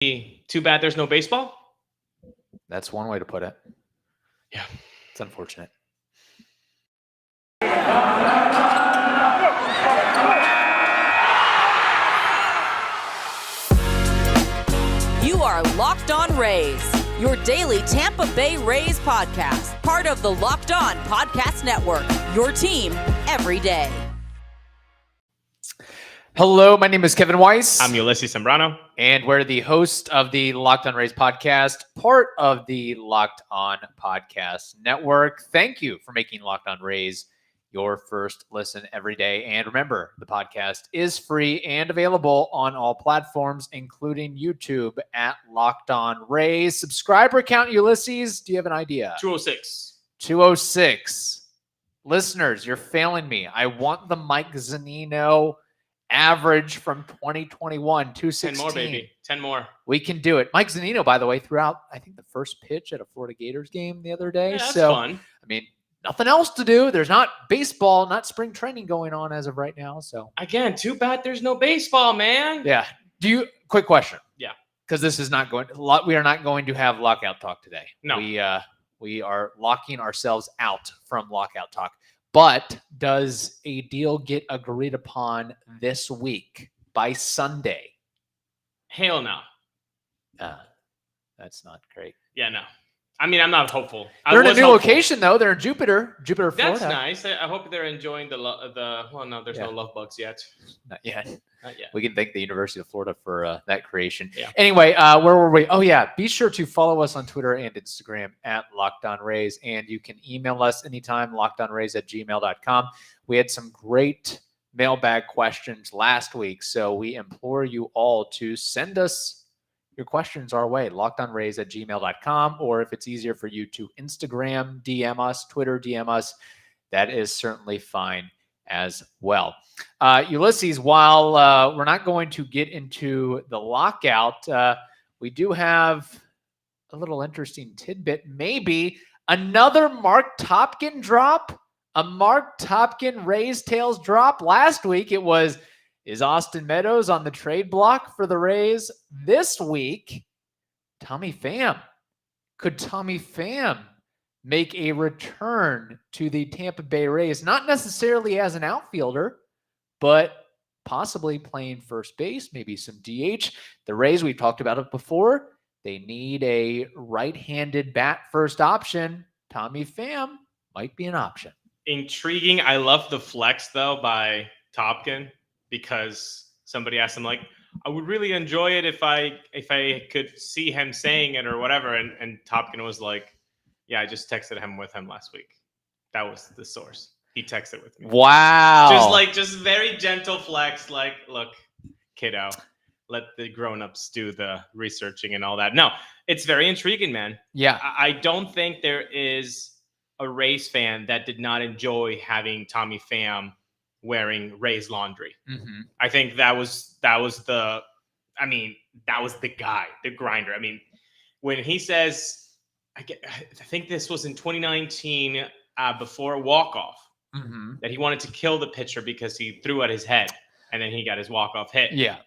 Too bad there's no baseball? That's one way to put it. Yeah. It's unfortunate. You are Locked On Rays, your daily Tampa Bay Rays podcast, part of the Locked On Podcast Network, your team every day. Hello, my name is Kevin Weiss. I'm Ulises Sambrano. And we're the host of the Locked On Rays podcast, part of the Locked On Podcast Network. Thank you for making Locked On Rays your first listen every day. And remember, the podcast is free and available on all platforms, including YouTube at Locked On Rays. Subscriber count, Ulises, do you have an idea? 206. 206. Listeners, you're failing me. I want the Mike Zunino average from 2021, 216. 10 more, baby. 10 more. We can do it. Mike Zunino, by the way, threw out, I think, the first pitch at a Florida Gators game the other day. Yeah, that's so fun. I mean, nothing else to do. There's not baseball, not spring training going on as of right now. So again, too bad there's no baseball, man. yeah. Quick question. Yeah. Because this is not going. We are not going to have lockout talk today. No. We are locking ourselves out from lockout talk. But does a deal get agreed upon this week by Sunday? Hell no. That's not great. Yeah, no. I mean, I'm not hopeful. They're in a new location, though. They're in Jupiter, Florida. That's nice. I hope they're enjoying well, no, there's no love bugs yet. Not yet. Not yet. We can thank the University of Florida for that creation. Yeah. Anyway, where were we? Oh, yeah. Be sure to follow us on Twitter and Instagram at Locked On Rays. And you can email us anytime, lockedonrays@gmail.com. We had some great mailbag questions last week, so we implore you all to send us your questions our way, lockedonrays@gmail.com, or if it's easier for you to Instagram, DM us, Twitter, DM us, that is certainly fine as well. Ulises, while we're not going to get into the lockout, we do have a little interesting tidbit. Maybe another Mark Topkin drop, a Mark Topkin Rays Tales drop. Last week it was, is Austin Meadows on the trade block for the Rays? This week, Tommy Pham. Could Tommy Pham make a return to the Tampa Bay Rays? Not necessarily as an outfielder, but possibly playing first base, maybe some DH. The Rays, we've talked about it before, they need a right-handed bat first option. Tommy Pham might be an option. Intriguing. I love the flex, though, by Topkin, because somebody asked him, like, I would really enjoy it if I could see him saying it or whatever. And Topkin was like, yeah, I just texted him with him last week. That was the source. He texted with me. Wow. Just very gentle flex. Like, look, kiddo, let the grown-ups do the researching and all that. No, it's very intriguing, man. Yeah. I don't think there is a Rays fan that did not enjoy having Tommy Pham wearing Rays laundry. Mm-hmm. I think that was the guy, the grinder. I mean, when he says, I think this was in 2019 before a walk-off, mm-hmm. that he wanted to kill the pitcher because he threw at his head and then he got his walk-off hit. Yeah.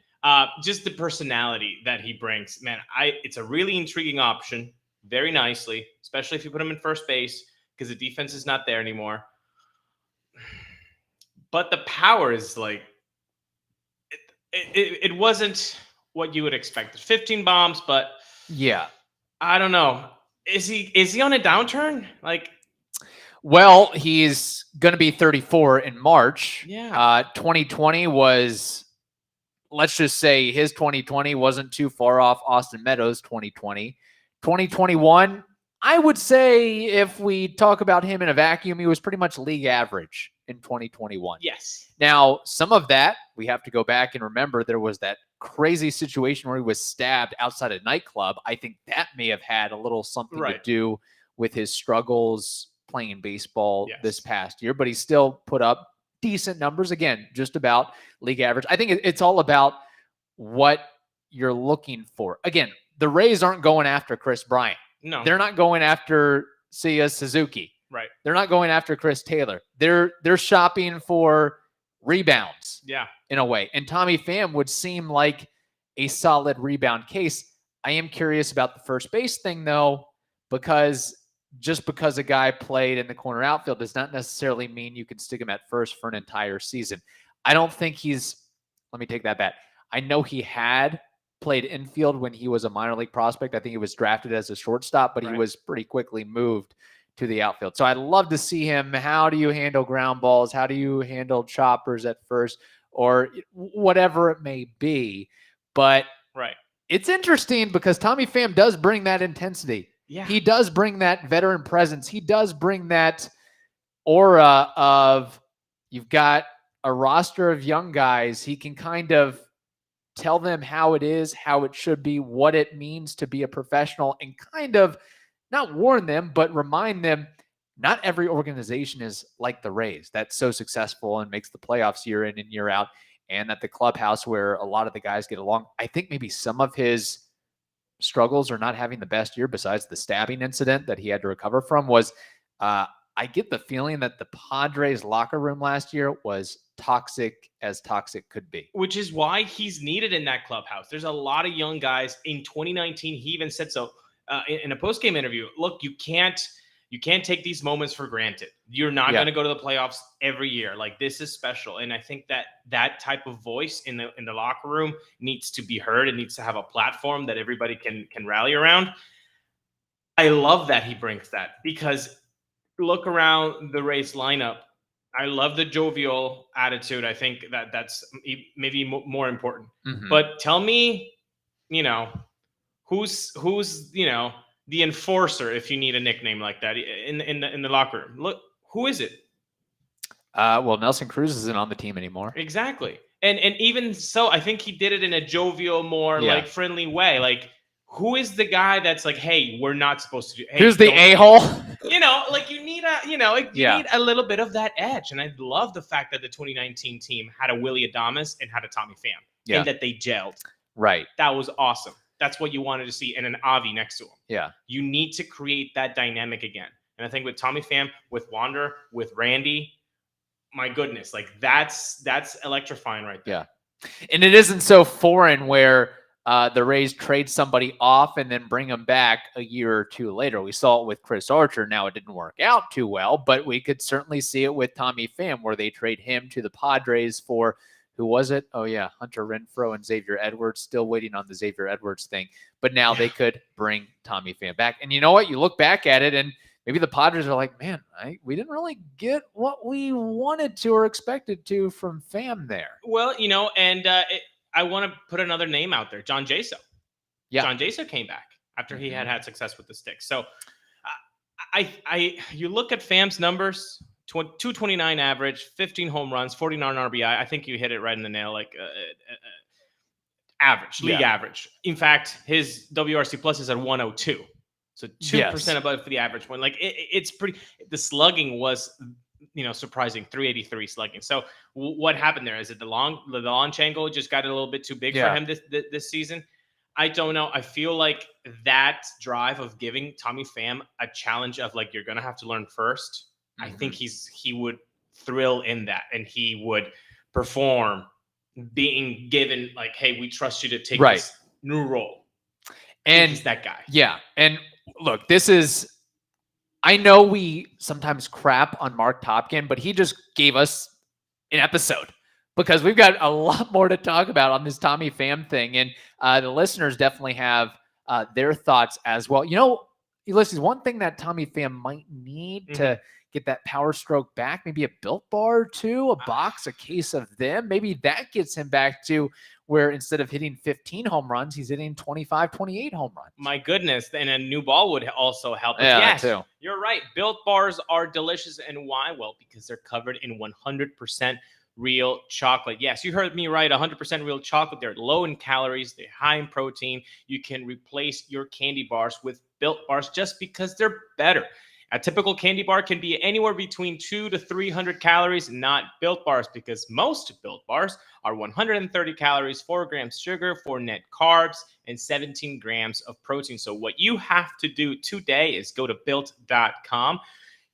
Just the personality that he brings, man. It's a really intriguing option, very nicely, especially if you put him in first base because the defense is not there anymore. But the power is like, it wasn't what you would expect. 15 bombs, but yeah, I don't know. Is he on a downturn? Like, well, he's going to be 34 in March. Yeah. 2020 was, let's just say his 2020 wasn't too far off Austin Meadows' 2020. 2021, I would say if we talk about him in a vacuum, he was pretty much league average in 2021. Yes. Now, some of that, we have to go back and remember there was that crazy situation where he was stabbed outside a nightclub. I think that may have had a little something to do with his struggles playing baseball this past year, but he still put up decent numbers. Again, just about league average. I think it's all about what you're looking for. Again, the Rays aren't going after Chris Bryant. No. They're not going after Seiya Suzuki. Right. They're not going after Chris Taylor. They're shopping for rebounds. Yeah. In a way. And Tommy Pham would seem like a solid rebound case. I am curious about the first base thing, though, because just because a guy played in the corner outfield does not necessarily mean you can stick him at first for an entire season. I don't think let me take that back. I know he had played infield when he was a minor league prospect. I think he was drafted as a shortstop, but he was pretty quickly moved to the outfield. So I'd love to see him. How do you handle ground balls? How do you handle choppers at first, or whatever it may be? But it's interesting because Tommy Pham does bring that intensity. Yeah. He does bring that veteran presence. He does bring that aura of, you've got a roster of young guys. He can kind of tell them how it is, how it should be, what it means to be a professional, and kind of not warn them, but remind them not every organization is like the Rays that's so successful and makes the playoffs year in and year out. And at the clubhouse where a lot of the guys get along, I think maybe some of his struggles are not having the best year, besides the stabbing incident that he had to recover from, was I get the feeling that the Padres locker room last year was toxic as toxic could be. Which is why he's needed in that clubhouse. There's a lot of young guys. In 2019, he even said so in a post-game interview. Look, you can't take these moments for granted. You're not going to go to the playoffs every year. Like, this is special. And I think that type of voice in the locker room needs to be heard. It needs to have a platform that everybody can rally around. I love that he brings that, because look around the Rays lineup. I love the jovial attitude. I think that's maybe more important. Mm-hmm. But tell me, who's the enforcer, if you need a nickname like that in the locker room. Look, who is it? Well, Nelson Cruz isn't on the team anymore. Exactly. And even so, I think he did it in a jovial, more like friendly way. Like, who is the guy that's like, hey, we're not supposed to do? Hey, who's the a-hole? You need a little bit of that edge. And I love the fact that the 2019 team had a Willy Adames and had a Tommy Pham, and that they gelled. Right. That was awesome. That's what you wanted to see, and an Avi next to him. Yeah. You need to create that dynamic again. And I think with Tommy Pham, with Wander, with Randy, my goodness, like that's electrifying right there. Yeah. And it isn't so foreign where the Rays trade somebody off and then bring them back a year or two later. We saw it with Chris Archer. Now, it didn't work out too well, but we could certainly see it with Tommy Pham, where they trade him to the Padres for, who was it? Oh, yeah, Hunter Renfroe and Xavier Edwards. Still waiting on the Xavier Edwards thing. But now they could bring Tommy Pham back. And you know what? You look back at it, and maybe the Padres are like, man, we didn't really get what we wanted to or expected to from Pham there. Well, and I want to put another name out there, John Jaso. Yeah. John Jaso came back after he had success with the stick. So you look at Pham's numbers, 229 average, 15 home runs, 49 RBI. I think you hit it right in the nail, like average, league average. In fact, his WRC plus is at 102. So 2% above the average one. Like it's pretty. The slugging was, surprising, 383 slugging. So what happened there? Is it the launch angle just got a little bit too big for him this season? I don't know. I feel like that drive of giving Tommy Pham a challenge of, like, you're gonna have to learn first. I think he would thrill in that, and he would perform, being given, like, hey, we trust you to take this new role. And he's that guy. Yeah. And look, I know we sometimes crap on Mark Topkin, but he just gave us an episode, because we've got a lot more to talk about on this Tommy Pham thing. And the listeners definitely have their thoughts as well. Ulises, one thing that Tommy Pham might need to get that power stroke back, maybe a Built Bar or two, a box, a case of them. Maybe that gets him back to where instead of hitting 15 home runs, he's hitting 25, 28 home runs. My goodness. And a new ball would also help. Yeah, yes, too. You're right. Built Bars are delicious. And why? Well, because they're covered in 100% real chocolate. Yes, you heard me right. 100% real chocolate. They're low in calories. They're high in protein. You can replace your candy bars with Built Bars just because they're better. A typical candy bar can be anywhere between 200 to 300 calories, not Built Bars, because most Built Bars are 130 calories, 4 grams sugar, 4 net carbs, and 17 grams of protein. So what you have to do today is go to Built.com.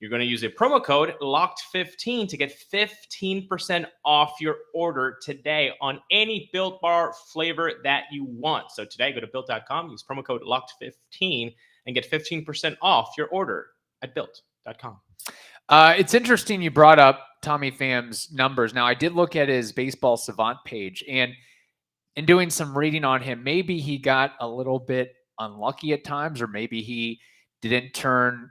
You're going to use a promo code LOCKED15 to get 15% off your order today on any Built Bar flavor that you want. So today, go to Built.com, use promo code LOCKED15 and get 15% off your order at Built.com. It's interesting you brought up Tommy Pham's numbers. Now, I did look at his Baseball Savant page, and in doing some reading on him, maybe he got a little bit unlucky at times, or maybe he didn't turn.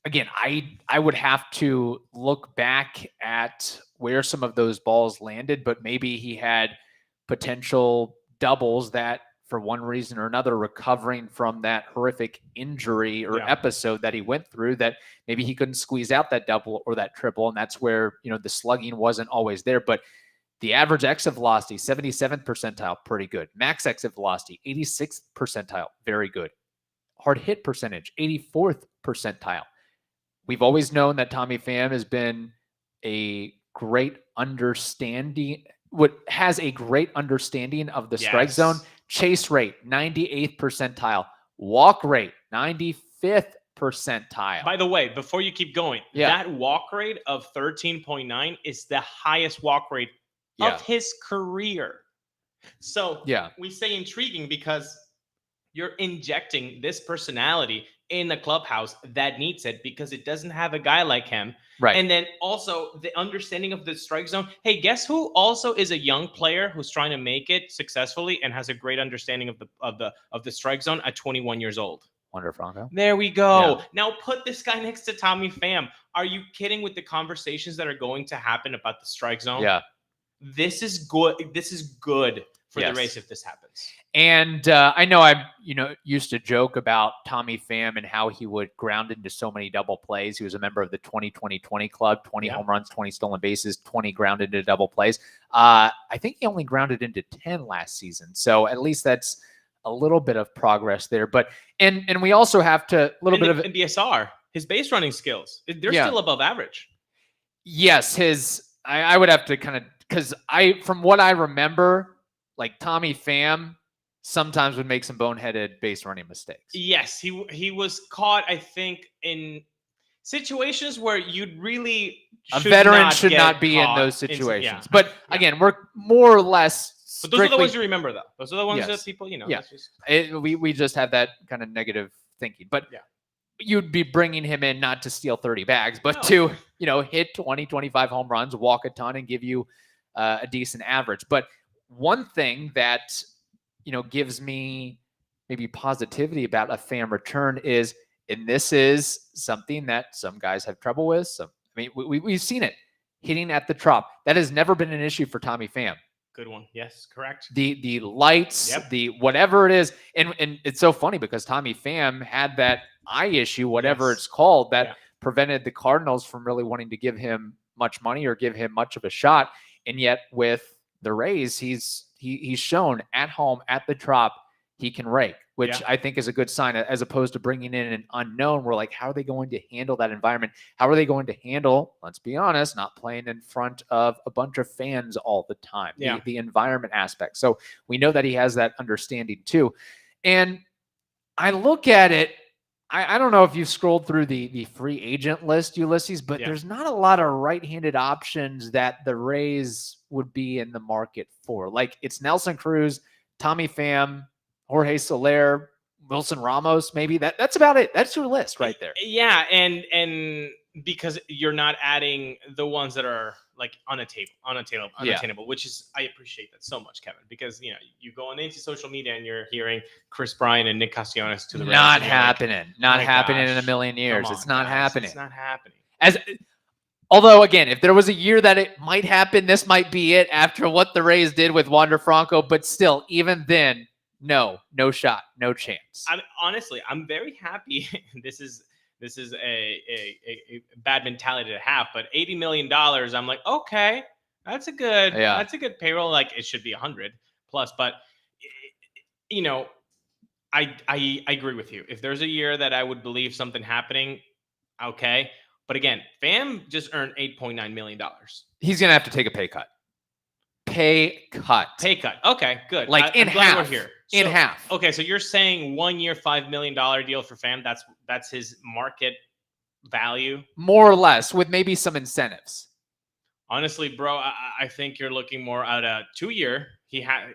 Again, I would have to look back at where some of those balls landed, but maybe he had potential doubles that, for one reason or another, recovering from that horrific injury or episode that he went through, that maybe he couldn't squeeze out that double or that triple. And that's where, the slugging wasn't always there. But the average exit velocity, 77th percentile, pretty good. Max exit velocity, 86th percentile, very good. Hard hit percentage, 84th percentile. We've always known that Tommy Pham has been a great understanding, has a great understanding of the strike zone. Chase rate, 98th percentile. Walk rate, 95th percentile. By the way, before you keep going, that walk rate of 13.9 is the highest walk rate of his career. So we say intriguing because you're injecting this personality in the clubhouse that needs it, because it doesn't have a guy like him. Right. And then also the understanding of the strike zone. Hey, guess who also is a young player who's trying to make it successfully and has a great understanding of the strike zone at 21 years old? Wander Franco. There we go. Yeah. Now put this guy next to Tommy Pham. Are you kidding with the conversations that are going to happen about the strike zone? Yeah. This is good. This is good for the race if this happens. And I know I used to joke about Tommy Pham and how he would ground into so many double plays. He was a member of the 20-20-20 club, 20 home runs, 20 stolen bases, 20 grounded into double plays. I think he only grounded into 10 last season. So at least that's a little bit of progress there. But and we also have to in BSR, his base running skills, they're still above average. Yes, I would have to kind of, because from what I remember, like Tommy Pham sometimes would make some boneheaded base running mistakes. Yes, he was caught, I think, in situations where you'd really a veteran should not be in those situations. But again, we're more or less. But those are the ones you remember, though. Those are the ones that people, Yeah, we just have that kind of negative thinking. But you'd be bringing him in not to steal 30 bags, but to hit 20, 25 home runs, walk a ton, and give you a decent average. But one thing that gives me maybe positivity about a Pham return is, and this is something that some guys have trouble with. We've seen it, hitting at the trop. That has never been an issue for Tommy Pham. Good one. Yes, correct. The lights, the whatever it is. And it's so funny because Tommy Pham had that eye issue, whatever it's called, that prevented the Cardinals from really wanting to give him much money or give him much of a shot. And yet with the Rays, he's shown at home, at the trop, he can rake, which I think is a good sign, as opposed to bringing in an unknown. We're like, how are they going to handle that environment? How are they going to handle, let's be honest, not playing in front of a bunch of fans all the time, the environment aspect. So we know that he has that understanding too. And I look at it, I don't know if you've scrolled through the free agent list, Ulises, but there's not a lot of right-handed options that the Rays would be in the market for. Like, it's Nelson Cruz, Tommy Pham, Jorge Soler, Wilson Ramos, maybe. That's about it. That's your list right there. Yeah, and because you're not adding the ones that are like unattainable, which is, I appreciate that so much, Kevin, because you go on into social media and you're hearing Chris Bryant and Nick Castellanos to the Rays. Not happening. Not happening in a million years. It's not happening. It's not happening. Although, again, if there was a year that it might happen, this might be it after what the Rays did with Wander Franco. But still, even then, no shot, no chance. Honestly, I'm very happy. This is a bad mentality to have, but $80 million, I'm like, okay, that's a good payroll. Like, it should be 100 plus, but I agree with you. If there's a year that I would believe something happening, okay. But again, Pham just earned $8.9 million. He's going to have to take a pay cut. Pay cut. Okay, good. Like in half. We're here. In half. Okay, so you're saying 1 year, $5 million deal for Pham. That's his market value. More or less, with maybe some incentives. Honestly, bro, I think you're looking more at a 2-year.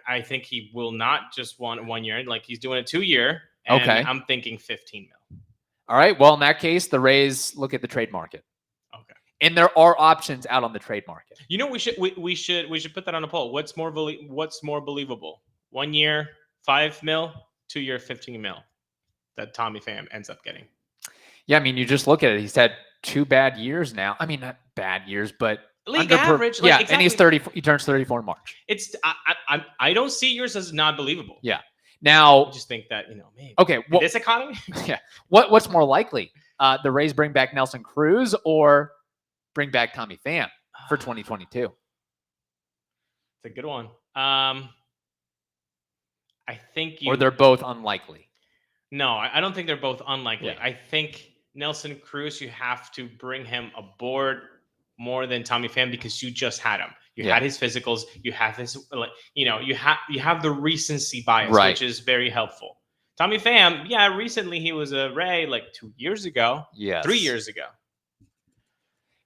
I think he will not just want 1 year. Like, he's doing a 2-year. And Okay. I'm thinking 15 mil. All right. Well, in that case, the Rays look at the trade market. Okay. And there are options out on the trade market. You know, we should put that on a poll. What's more believable? 1 year, 5 mil, 2 year, 15 mil that Tommy Pham ends up getting. Yeah, I mean, you just look at it. He's had 2 bad years now. I mean, not bad years, but league average. Yeah, exactly. And he's 30. He turns 34 in March. I don't see yours as not believable. Yeah. Now, I just think that, maybe. Okay. Well, this economy. Yeah. What's more likely? The Rays bring back Nelson Cruz or bring back Tommy Pham for 2022? It's a good one. I think or they're both unlikely. No, I don't think they're both unlikely. Yeah. I think Nelson Cruz, you have to bring him aboard more than Tommy Pham because you just had him. You had his physicals. You have his, you have the recency bias, right, which is very helpful. Tommy Pham, recently he was a Ray 2 years ago. Yes. 3 years ago.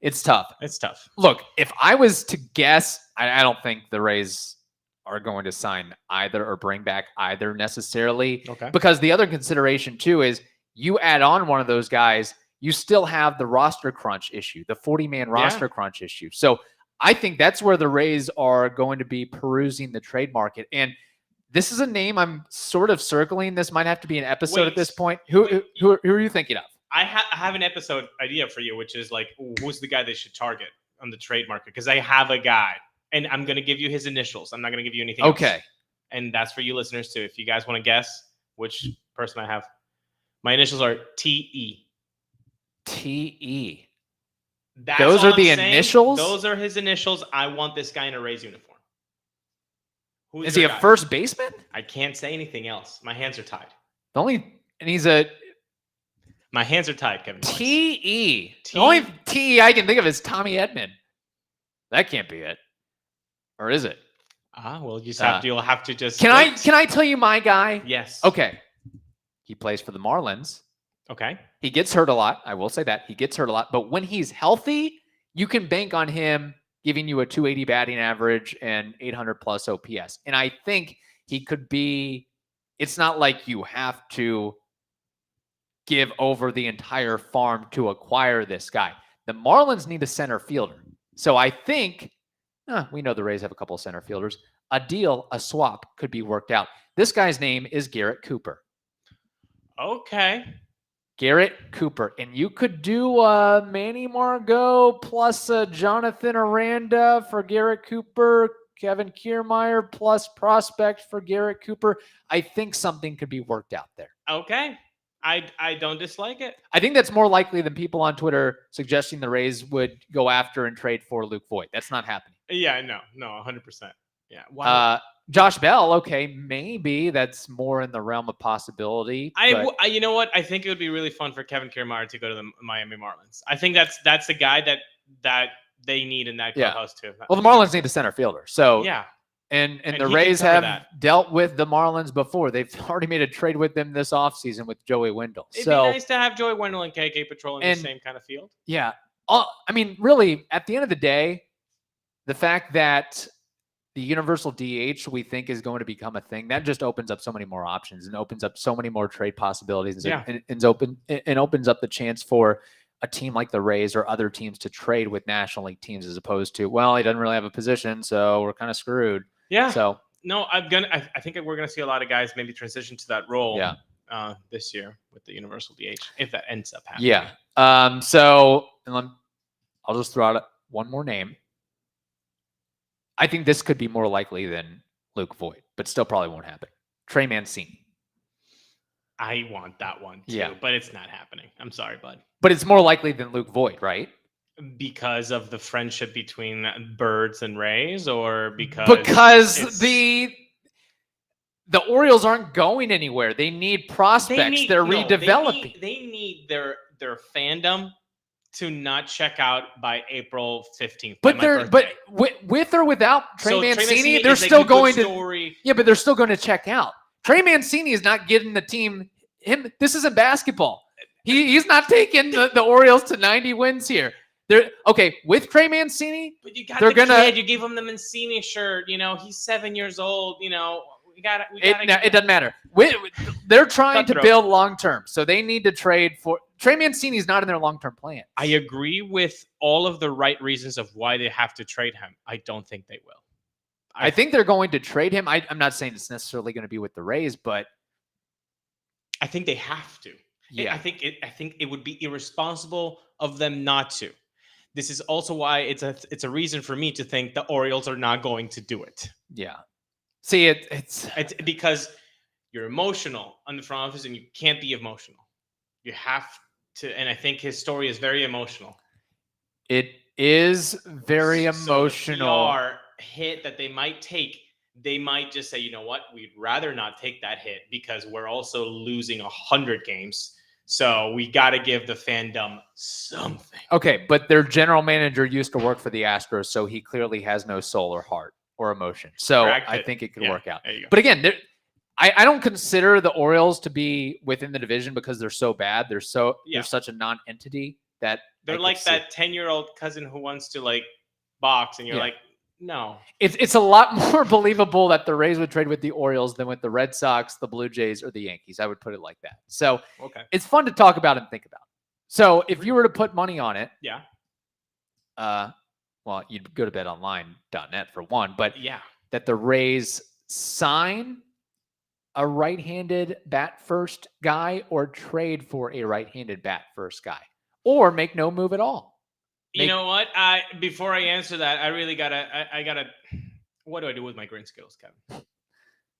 It's tough. It's tough. Look, if I was to guess, I don't think the Rays are going to sign either or bring back either necessarily. Okay. Because the other consideration too is you add on one of those guys, you still have the roster crunch issue, the 40-man roster crunch issue. So I think that's where the Rays are going to be perusing the trade market. And this is a name I'm sort of circling. This might have to be an episode at this point. Who are you thinking of? I have an episode idea for you, which is who's the guy they should target on the trade market? Because I have a guy, and I'm going to give you his initials. I'm not going to give you anything else. And that's for you listeners, too. If you guys want to guess which person I have, my initials are T-E. T-E. Those are the initials? Those are his initials. I want this guy in a Rays uniform. Is he a first baseman? I can't say anything else. My hands are tied. My hands are tied, Kevin. T-E. The only T-E I can think of is Tommy Edman. That can't be it. Or is it? Well, you'll have to just Can I tell you my guy? Yes. Okay. He plays for the Marlins. Okay. He gets hurt a lot. I will say that. He gets hurt a lot. But when he's healthy, you can bank on him giving you a 280 batting average and 800 plus OPS. And I think he could be, it's not like you have to give over the entire farm to acquire this guy. The Marlins need a center fielder. So I think, we know the Rays have a couple of center fielders. A swap could be worked out. This guy's name is Garrett Cooper. Okay. Garrett Cooper. And you could do Manny Margot plus Jonathan Aranda for Garrett Cooper, Kevin Kiermaier plus prospect for Garrett Cooper. I think something could be worked out there. Okay. I don't dislike it. I think that's more likely than people on Twitter suggesting the Rays would go after and trade for Luke Voit. That's not happening. Yeah, no, 100%. Yeah. Wow. Josh Bell, okay, maybe that's more in the realm of possibility. You know what? I think it would be really fun for Kevin Kiermaier to go to the Miami Marlins. I think that's the guy that they need in that clubhouse too. Well, the Marlins need a center fielder. So yeah. And the Rays have dealt with the Marlins before. They've already made a trade with them this offseason with Joey Wendell. It'd be nice to have Joey Wendell and KK patrolling the same kind of field. Yeah. I mean, really, at the end of the day, the fact that the universal DH we think is going to become a thing, that just opens up so many more options and opens up so many more trade possibilities and opens up the chance for a team like the Rays or other teams to trade with National League teams as opposed to, well, he doesn't really have a position, so we're kind of screwed. Yeah. So no, I think we're gonna see a lot of guys maybe transition to that role. Yeah. This year with the universal DH if that ends up happening. Yeah. So I'll just throw out one more name. I think this could be more likely than Luke Voit, but still probably won't happen. Trey Mancini. I want that one too, but it's not happening. I'm sorry, bud. But it's more likely than Luke Voit, right? Because of the friendship between Birds and Rays, or because the Orioles aren't going anywhere. They need prospects. They're redeveloping. They need their fandom to not check out by April 15th. But with or without Trey Mancini, they're still going to. Yeah, but they're still going to check out. Trey Mancini is not getting the team. This isn't basketball. He's not taking the Orioles to 90 wins here. They're okay with Trey Mancini. But you got they're the gonna, kid. You gave him the Mancini shirt. He's 7 years old. We got it doesn't matter. They're trying to build long term, so they need to trade for Trey Mancini's not in their long term plan. I agree with all of the right reasons of why they have to trade him. I don't think they will. I think they're going to trade him. I'm not saying it's necessarily going to be with the Rays, but I think they have to. Yeah, I think it would be irresponsible of them not to. This is also why it's a reason for me to think the Orioles are not going to do it. Yeah. See, it's because you're emotional on the front office, and you can't be emotional. You have to, and I think his story is very emotional. It is very emotional. So the PR hit that they might take, they might just say, you know what, we'd rather not take that hit because we're also losing 100 games. So we got to give the fandom something. Okay, but their general manager used to work for the Astros, so he clearly has no soul or heart or emotion. So I think it could work out. But again, I don't consider the Orioles to be within the division because they're so bad. They're such a non-entity that they're like that 10-year-old cousin who wants to box, and you're like, no. It's a lot more believable that the Rays would trade with the Orioles than with the Red Sox, the Blue Jays, or the Yankees. I would put it like that. So it's fun to talk about and think about. So if you were to put money on it, well, you'd go to betonline.net for one, but that the Rays sign a right-handed bat-first guy or trade for a right-handed bat-first guy or make no move at all. You know what? Before I answer that, I really gotta. What do I do with my green skills, Kevin?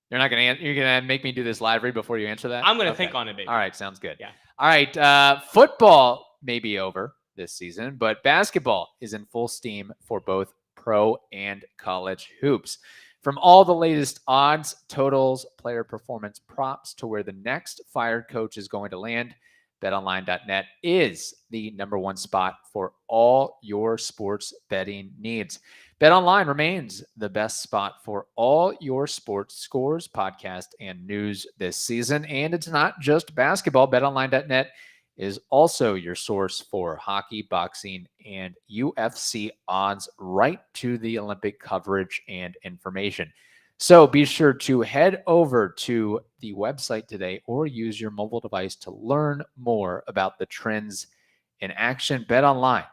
You're gonna make me do this live read before you answer that. I'm gonna think on it, baby. All right, sounds good. Yeah. All right. Football may be over this season, but basketball is in full steam for both pro and college hoops. From all the latest odds, totals, player performance props to where the next fired coach is going to land, BetOnline.net is the #1 spot for all your sports betting needs. BetOnline remains the best spot for all your sports scores, podcast, and news this season. And it's not just basketball. BetOnline.net is also your source for hockey, boxing, and UFC odds, right to the Olympic coverage and information. So be sure to head over to the website today or use your mobile device to learn more about the trends in action. BetOnline,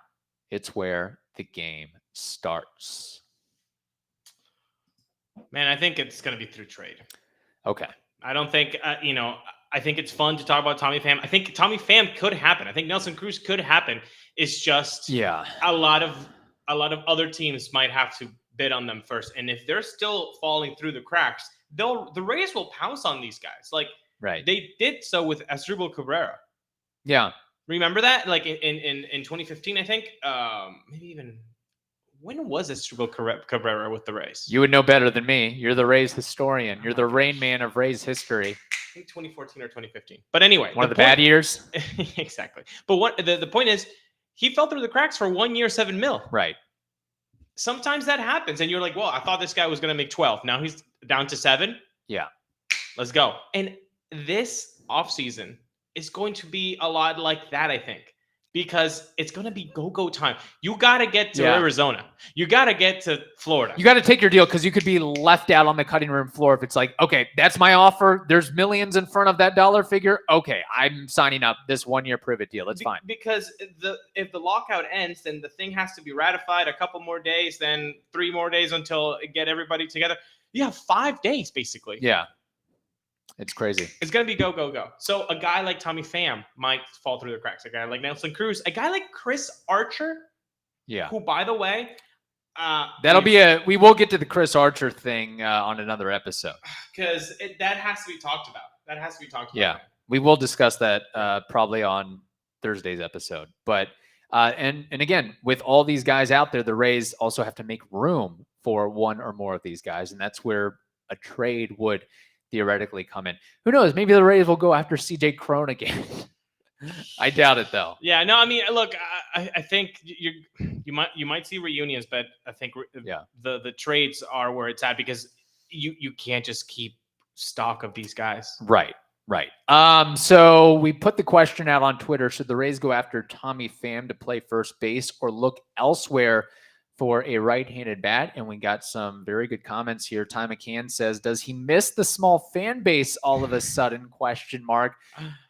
it's where the game starts. Man, I think it's going to be through trade. Okay. I don't think, I think it's fun to talk about Tommy Pham. I think Tommy Pham could happen. I think Nelson Cruz could happen. It's just a lot of other teams might have to bid on them first. And if they're still falling through the cracks, the Rays will pounce on these guys. They did so with Asdrubal Cabrera. Yeah. Remember that? In 2015, I think. Maybe even when was Asdrubal Cabrera with the Rays? You would know better than me. You're the Rays historian. You're the Rain Man of Rays history. I think 2014 or 2015. But anyway, one of the bad years. Exactly. But the point is, he fell through the cracks for 1 year, $7 million. Right. Sometimes that happens, and you're like, well, I thought this guy was going to make 12. Now he's down to 7. Yeah. Let's go. And this offseason is going to be a lot like that, I think, because it's going to be go-go time. You got to get to Arizona. You got to get to Florida. You got to take your deal because you could be left out on the cutting room floor if it's like, okay, that's my offer. There's millions in front of that dollar figure. Okay, I'm signing up this 1 year private deal. It's fine. Because if the lockout ends, then the thing has to be ratified a couple more days, then 3 more days until get everybody together. You have 5 days, basically. Yeah. It's crazy. It's going to be go, go, go. So a guy like Tommy Pham might fall through the cracks. A guy like Nelson Cruz. A guy like Chris Archer. Yeah. Who, by the way. We will get to the Chris Archer thing on another episode. Because that has to be talked about. Yeah. We will discuss that probably on Thursday's episode. But, and again, with all these guys out there, the Rays also have to make room for one or more of these guys. And that's where a trade would theoretically come in. Who knows? Maybe the Rays will go after CJ Cron again. I doubt it, though. Yeah, no, I mean, look, I think you might see reunions, but I think the trades are where it's at because you can't just keep stock of these guys. Right. Right. So we put the question out on Twitter. Should the Rays go after Tommy Pham to play first base or look elsewhere for a right-handed bat? And we got some very good comments here. Ty McCann says, does he miss the small fan base all of a sudden? ?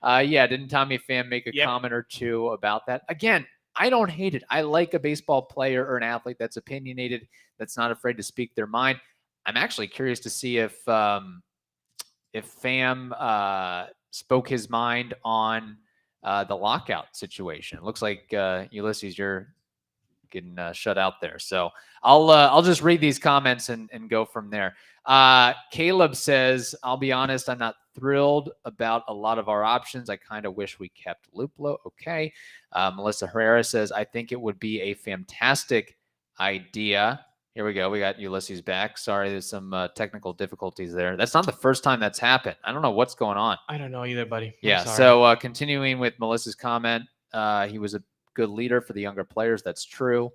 Yeah, didn't Tommy Pham make a comment or two about that? Again, I don't hate it. I like a baseball player or an athlete that's opinionated, that's not afraid to speak their mind. I'm actually curious to see if Pham spoke his mind on the lockout situation. It looks like Ulises, you're getting shut out there. So I'll just read these comments and go from there. Caleb says, I'll be honest, I'm not thrilled about a lot of our options. I kind of wish we kept Luplo. Okay. Melissa Herrera says, I think it would be a fantastic idea. Here we go. We got Ulises back. Sorry, there's some technical difficulties there. That's not the first time that's happened. I don't know what's going on. I don't know either, buddy. Yeah. So continuing with Melissa's comment, he was a good leader for the younger players. That's true.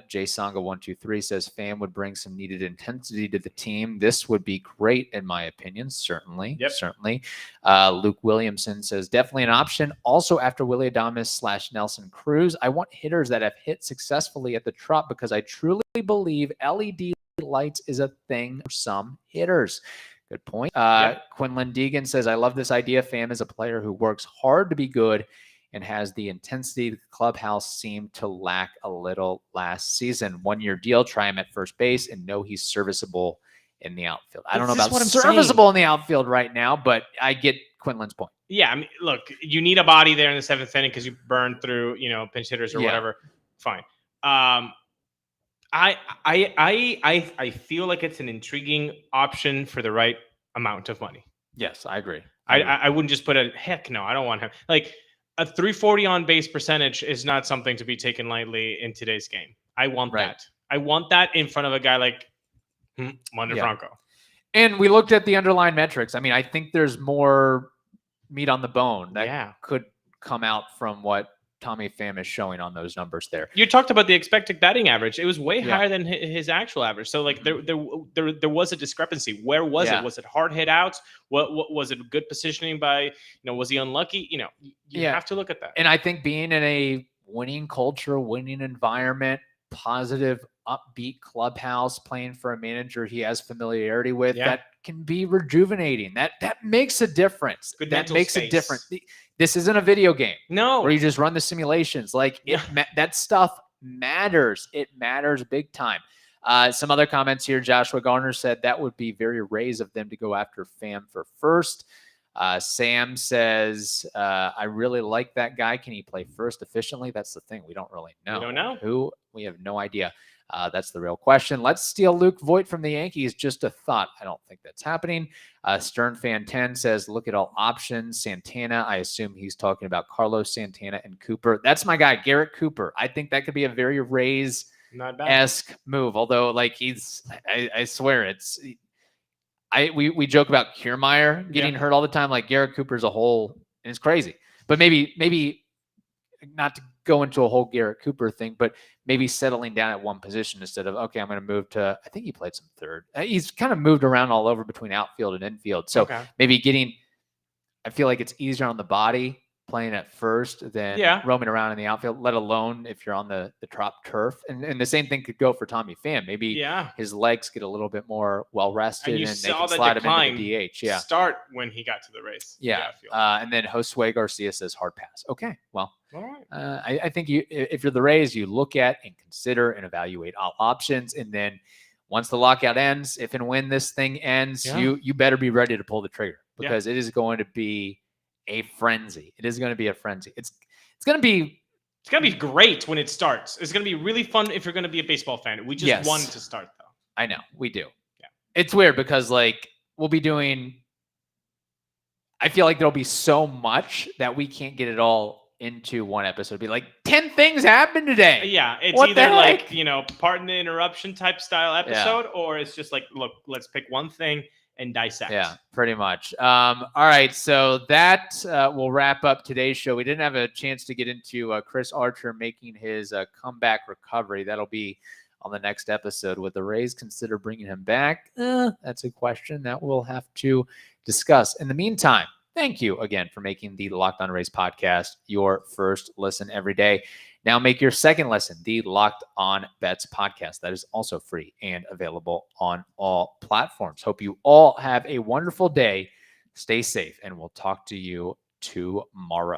Jay Songa 123 says Pham would bring some needed intensity to the team. This would be great, in my opinion. Certainly. Yep. Certainly. Luke Williamson says definitely an option. Also, after Willy Adames / Nelson Cruz, I want hitters that have hit successfully at the Trop because I truly believe LED lights is a thing for some hitters. Good point. Quinlan Deegan says, I love this idea. Pham is a player who works hard to be good and has the intensity the clubhouse seemed to lack a little last season. 1-year deal, try him at first base, and know he's serviceable in the outfield. I don't know about serviceable in the outfield right now, but I get Quinlan's point. Yeah, I mean, look, you need a body there in the 7th inning because you burn through, pinch hitters or whatever. Fine. I feel like it's an intriguing option for the right amount of money. Yes, I agree. I wouldn't just put a heck no. I don't want him. Like a 340 on base percentage is not something to be taken lightly in today's game. I want that. I want that in front of a guy like Wander Franco. And we looked at the underlying metrics. I mean, I think there's more meat on the bone that could come out from what Tommy Pham is showing on those numbers there. You talked about the expected batting average. It was way higher than his actual average. So like there was a discrepancy. Where was it? Was it hard hit outs? What was it good positioning by, was he unlucky? You have to look at that. And I think being in a winning culture, winning environment, positive, upbeat clubhouse, playing for a manager he has familiarity with, that can be rejuvenating. That makes a difference. That makes a difference. This isn't a video game. No. Where you just run the simulations. Like that stuff matters. It matters big time. Some other comments here. Joshua Garner said that would be very Rays of them to go after Pham for first. Sam says, I really like that guy. Can he play first efficiently? That's the thing. We don't really know. We don't know. Who? We have no idea. That's the real question. Let's steal Luke Voigt from the Yankees. Just a thought. I don't think that's happening. Stern Fan 10 says, look at all options. Santana, I assume he's talking about Carlos Santana and Cooper. That's my guy, Garrett Cooper. I think that could be a very Rays-esque move. Although, like, I swear we joke about Kiermaier getting hurt all the time. Like, Garrett Cooper's a whole, and it's crazy. But maybe not to go into a whole Garrett Cooper thing, but maybe settling down at one position instead of, okay, I'm going to move to, I think he played some third. He's kind of moved around all over between outfield and infield. So maybe I feel like it's easier on the body playing at first than roaming around in the outfield, let alone if you're on the Trop turf. And the same thing could go for Tommy Pham. Maybe his legs get a little bit more well-rested and they can slide him into the DH. Start when he got to the race. And then Josue Garcia says hard pass. Okay, well, all right. I think if you're the Rays, you look at and consider and evaluate all options. And then once the lockout ends, if and when this thing ends, you better be ready to pull the trigger because it is going to be a frenzy. It is going to be a frenzy. It's going to be great when it starts. It's going to be really fun if you're going to be a baseball fan. We just want it to start, though. I know. We do. Yeah. It's weird because, like, we'll be doing – I feel like there'll be so much that we can't get it all into one episode. It'd be like 10 things happened today. Yeah. It's either like, pardon the interruption type style episode or it's just like, look, let's pick one thing and dissect. Yeah, pretty much. All right, so that will wrap up today's show. We didn't have a chance to get into Chris Archer making his comeback recovery. That'll be on the next episode. Would the Rays consider bringing him back? That's a question that we'll have to discuss. In the meantime, thank you again for making the Locked On Rays podcast your first listen every day. Now make your second listen the Locked On Bets podcast. That is also free and available on all platforms. Hope you all have a wonderful day. Stay safe, and we'll talk to you tomorrow.